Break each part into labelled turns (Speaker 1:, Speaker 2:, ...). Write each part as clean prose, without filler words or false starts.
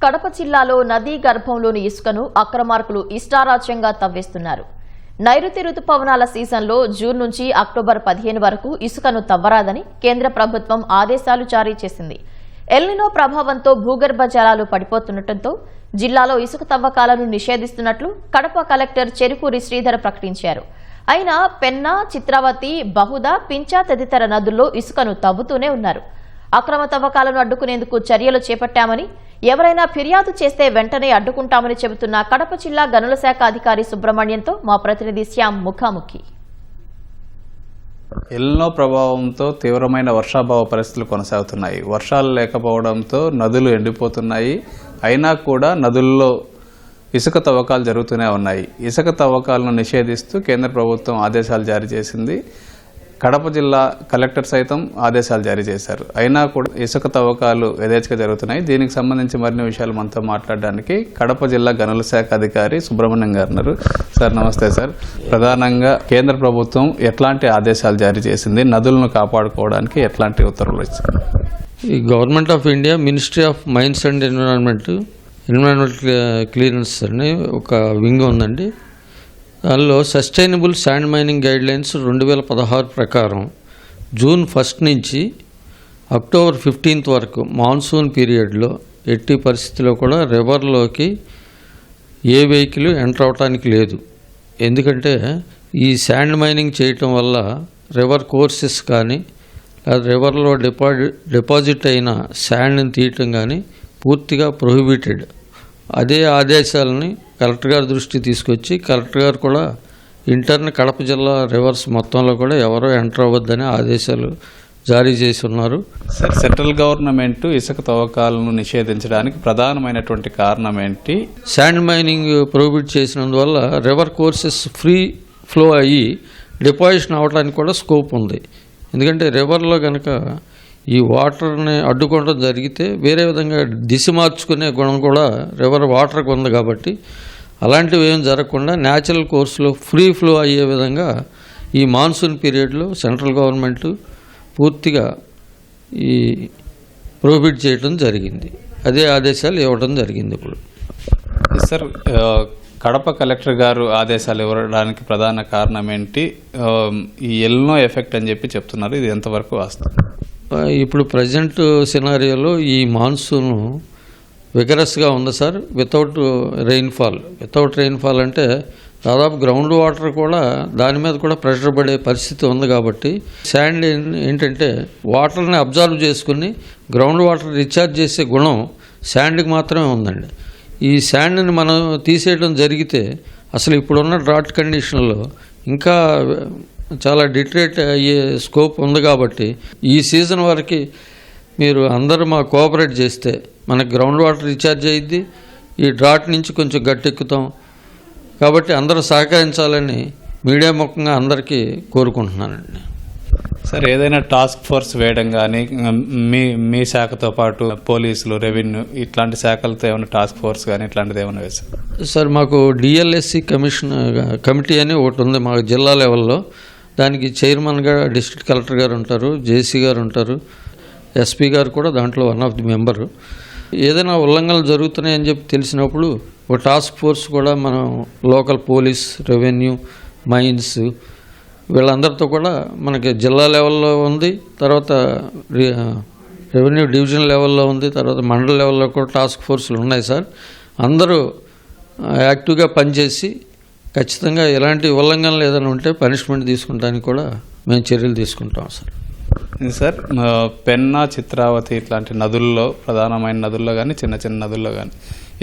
Speaker 1: కడప జిల్లాలో నదీ గర్భంలోని ఇసుకను అక్రమార్కులు ఇష్టారాజ్యంగా తవ్వేస్తున్నారు. నైరుతి రుతుపవనాల సీజన్లో జూన్ నుంచి అక్టోబర్ 15 వరకు ఇసుకను తవ్వరాదని కేంద్ర ప్రభుత్వం ఆదేశాలు జారీ చేసింది. ఎల్నినో ప్రభావంతో భూగర్భ జలాలు పడిపోతుండటంతో జిల్లాలో ఇసుక తవ్వకాలను నిషేధిస్తున్నట్లు కడప కలెక్టర్ చెరుకూరి శ్రీధర్ ప్రకటించారు. అయినా పెన్నా, చిత్రావతి, బహుదా, పించా తదితర నదుల్లో ఇసుకను తవ్వుతూనే ఉన్నారు. అక్రమ తవ్వకాలను అడ్డుకునేందుకు చర్యలు చేపట్టామని, ఎవరైనా ఫిర్యాదు చేస్తే వెంటనే అడ్డుకుంటామని చెబుతున్న కడప జిల్లా గనుల శాఖ అధికారి సుబ్రహ్మణ్యంతో మా ప్రతినిధి శ్యామ్ ముఖాముఖి.
Speaker 2: ఎల్నో ప్రభావంతో తీవ్రమైన వర్షాభావ పరిస్థితులు కొనసాగుతున్నాయి. వర్షాలు లేకపోవడంతో నదులు ఎండిపోతున్నాయి. అయినా కూడా నదుల్లో ఇసుక తవ్వకాలు జరుగుతూనే ఉన్నాయి. ఇసుక తవ్వకాలను నిషేధిస్తూ కేంద్ర ప్రభుత్వం ఆదేశాలు జారీ చేసింది. కడప జిల్లా కలెక్టర్ సైతం ఆదేశాలు జారీ చేశారు. అయినా కూడా ఇసుక తవ్వకాలు యథేచ్ఛగా జరుగుతున్నాయి. దీనికి సంబంధించి మరిన్ని విషయాలు మనతో మాట్లాడడానికి కడప జిల్లా గనుల శాఖ అధికారి సుబ్రహ్మణ్యం గారు ఉన్నారు. సార్ నమస్తే సార్. ప్రధానంగా కేంద్ర ప్రభుత్వం ఎట్లాంటి ఆదేశాలు జారీ చేసింది, నదులను కాపాడుకోవడానికి ఎట్లాంటి ఉత్తర్వులు ఇచ్చింది?
Speaker 3: ఈ government of India ministry of mines and environmental clearance అని ఒక వింగ్ ఉందండి. దానిలో సస్టైనబుల్ శాండ్ మైనింగ్ గైడ్లైన్స్ 2016 ప్రకారం జూన్ 1 నుంచి అక్టోబర్ 15 వరకు మాన్సూన్ పీరియడ్లో ఎట్టి పరిస్థితిలో కూడా రివర్లోకి ఏ వెహికల్ ఎంటర్ అవడానికి లేదు. ఎందుకంటే ఈ శాండ్ మైనింగ్ చేయటం వల్ల రివర్ కోర్సెస్ కానీ రివర్లో డిపాజిట్ అయిన శాండ్ని తీయటం కానీ పూర్తిగా ప్రొహిబిటెడ్. అదే ఆదేశాలని కలెక్టర్ గారి దృష్టికి తీసుకొచ్చి కలెక్టర్ గారు కూడా ఇంటర్న్ కడప జిల్లా రివర్స్ మొత్తంలో కూడా ఎవరో ఎంటర్ అవ్వద్దని ఆదేశాలు జారీ చేసి ఉన్నారు.
Speaker 2: సార్, సెంట్రల్ గవర్నమెంట్ ఇసుక తవ్వకాలను నిషేధించడానికి ప్రధానమైనటువంటి కారణం ఏంటి?
Speaker 3: శాండ్ మైనింగ్ ప్రొహిబిట్ చేసినందువల్ల రివర్ కోర్సెస్ ఫ్రీ ఫ్లో అయ్యి డిపాజిషన్ అవ్వడానికి కూడా స్కోప్ ఉంది. ఎందుకంటే రివర్లో కనుక ఈ వాటర్ని అడ్డుకోవడం జరిగితే వేరే విధంగా దిశ మార్చుకునే గుణం కూడా రివర్ వాటర్కి ఉంది. కాబట్టి అలాంటివి ఏం జరగకుండా న్యాచురల్ కోర్సులో ఫ్రీ ఫ్లో అయ్యే విధంగా ఈ మాన్సూన్ పీరియడ్లో సెంట్రల్ గవర్నమెంట్ పూర్తిగా ఈ ప్రొహిబిట్ చేయడం జరిగింది. అదే ఆదేశాలు ఇవ్వడం జరిగింది. ఇప్పుడు
Speaker 2: సార్, కడప కలెక్టర్ గారు ఆదేశాలు ఇవ్వడానికి ప్రధాన కారణం ఏంటి? ఈ ఎల్నో ఎఫెక్ట్ అని చెప్పి చెప్తున్నారు. ఇది ఎంతవరకు వాస్తవం?
Speaker 3: ఇప్పుడు ప్రజెంట్ సినారియోలో ఈ మాన్సూన్ విగరస్గా ఉంది సార్. వితౌట్ రెయిన్ఫాల్ అంటే దాదాపు గ్రౌండ్ వాటర్ కూడా దాని మీద కూడా ప్రెషర్ పడే పరిస్థితి ఉంది. కాబట్టి శాండ్ ఏంటంటే వాటర్ని అబ్జర్వ్ చేసుకుని గ్రౌండ్ వాటర్ రీఛార్జ్ చేసే గుణం శాండ్కి మాత్రమే ఉందండి. ఈ శాండ్ని మనం తీసేయడం జరిగితే అసలు ఇప్పుడున్న డ్రాట్ కండిషన్లో ఇంకా చాలా డిట్రేట్ అయ్యే స్కోప్ ఉంది. కాబట్టి ఈ సీజన్ వరకు మీరు అందరూ మాకు కోఆపరేట్ చేస్తే మనకు గ్రౌండ్ వాటర్ రీఛార్జ్ అయ్యిద్ది, ఈ డ్రాట్ నుంచి కొంచెం గట్టెక్కుతాం. కాబట్టి అందరూ సహకరించాలని మీడియా ముఖంగా అందరికీ కోరుకుంటున్నానండి.
Speaker 2: సార్, ఏదైనా టాస్క్ ఫోర్స్ వేయడం కానీ మీ శాఖతో పాటు పోలీసులు, రెవెన్యూ ఇట్లాంటి శాఖలతో ఏమైనా టాస్క్ ఫోర్స్ కానీ ఇట్లాంటిది ఏమైనా వేసారు?
Speaker 3: సార్, మాకు డిఎల్ఎస్సి కమిటీ అని ఒకటి ఉంది మాకు జిల్లా లెవెల్లో. దానికి చైర్మన్గా డిస్ట్రిక్ట్ కలెక్టర్ గారు ఉంటారు, జేసీ గారు ఉంటారు, ఎస్పీ గారు కూడా దాంట్లో వన్ ఆఫ్ ది మెంబరు. ఏదైనా ఉల్లంఘనలు జరుగుతున్నాయని చెప్పి తెలిసినప్పుడు ఒక టాస్క్ ఫోర్స్ కూడా మనం లోకల్ పోలీస్, రెవెన్యూ, మైన్స్ వీళ్ళందరితో కూడా మనకి జిల్లా లెవెల్లో ఉంది, తర్వాత రెవెన్యూ డివిజన్ లెవెల్లో ఉంది, తర్వాత మండల లెవెల్లో కూడా టాస్క్ ఫోర్సులు ఉన్నాయి సార్. అందరూ యాక్టివ్గా పనిచేసి ఖచ్చితంగా ఎలాంటి ఉల్లంఘనలు ఏదైనా ఉంటే పనిష్మెంట్ తీసుకుంటానికి కూడా మేము చర్యలు తీసుకుంటాం సార్.
Speaker 2: సార్, పెన్నా, చిత్రావతి ఇట్లాంటి నదుల్లో, ప్రధానమైన నదుల్లో కానీ చిన్న చిన్న నదుల్లో కానీ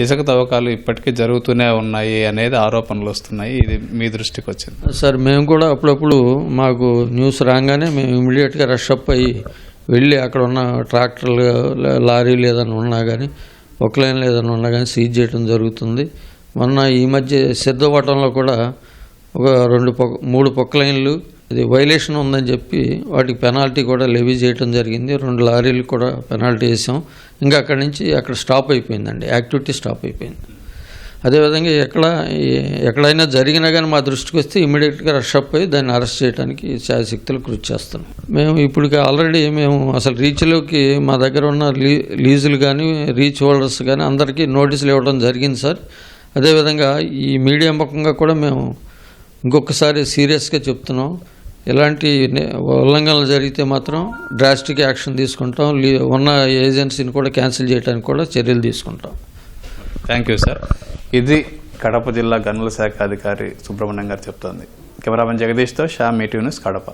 Speaker 2: ఇసుక తవ్వకాలు ఇప్పటికీ జరుగుతూనే ఉన్నాయి అనేది ఆరోపణలు వస్తున్నాయి. ఇది మీ దృష్టికి వచ్చింది?
Speaker 3: సార్, మేము కూడా అప్పుడప్పుడు మాకు న్యూస్ రాగానే మేము ఇమీడియట్గా రష్ అప్ అయ్యి వెళ్ళి అక్కడ ఉన్న ట్రాక్టర్లు, లారీలు ఏదైనా ఉన్నా కానీ, పొక్లైన్లు ఏదైనా ఉన్నా కానీ సీజ్ చేయడం జరుగుతుంది. మొన్న ఈ మధ్య సిద్ధవటంలో కూడా ఒక 3 పొక్లైన్లు ఇది వైలేషన్ ఉందని చెప్పి వాటికి పెనాల్టీ కూడా లెవీ చేయడం జరిగింది. 2 లారీలు కూడా పెనాల్టీ వేసాం. ఇంకా అక్కడి నుంచి అక్కడ స్టాప్ అయిపోయిందండి, యాక్టివిటీ స్టాప్ అయిపోయింది. అదేవిధంగా ఎక్కడైనా జరిగినా కానీ మా దృష్టికి వస్తే ఇమీడియట్గా రష్ అప్ అయ్యి దాన్ని అరెస్ట్ చేయడానికి శాయశక్తులు కృషి చేస్తున్నాం. మేము ఇప్పుడు ఆల్రెడీ అసలు రీచ్లోకి మా దగ్గర ఉన్న లీజులు కానీ రీచ్ హోల్డర్స్ కానీ అందరికీ నోటీసులు ఇవ్వడం జరిగింది సార్. అదేవిధంగా ఈ మీడియా ముఖంగా కూడా మేము ఇంకొకసారి సీరియస్గా చెప్తున్నాం, ఎలాంటి ఉల్లంఘనలు జరిగితే మాత్రం డ్రాస్టిక్ యాక్షన్ తీసుకుంటాం, ఉన్న ఏజెన్సీని కూడా క్యాన్సిల్ చేయడానికి కూడా చర్యలు తీసుకుంటాం.
Speaker 2: Thank you sir. ఇది కడప జిల్లా గనుల శాఖ అధికారి సుబ్రహ్మణ్యం గారు చెప్తోంది. కెమెరామెన్ జగదీష్తో శ్యామ్, ఈటీవీ న్యూస్, కడప.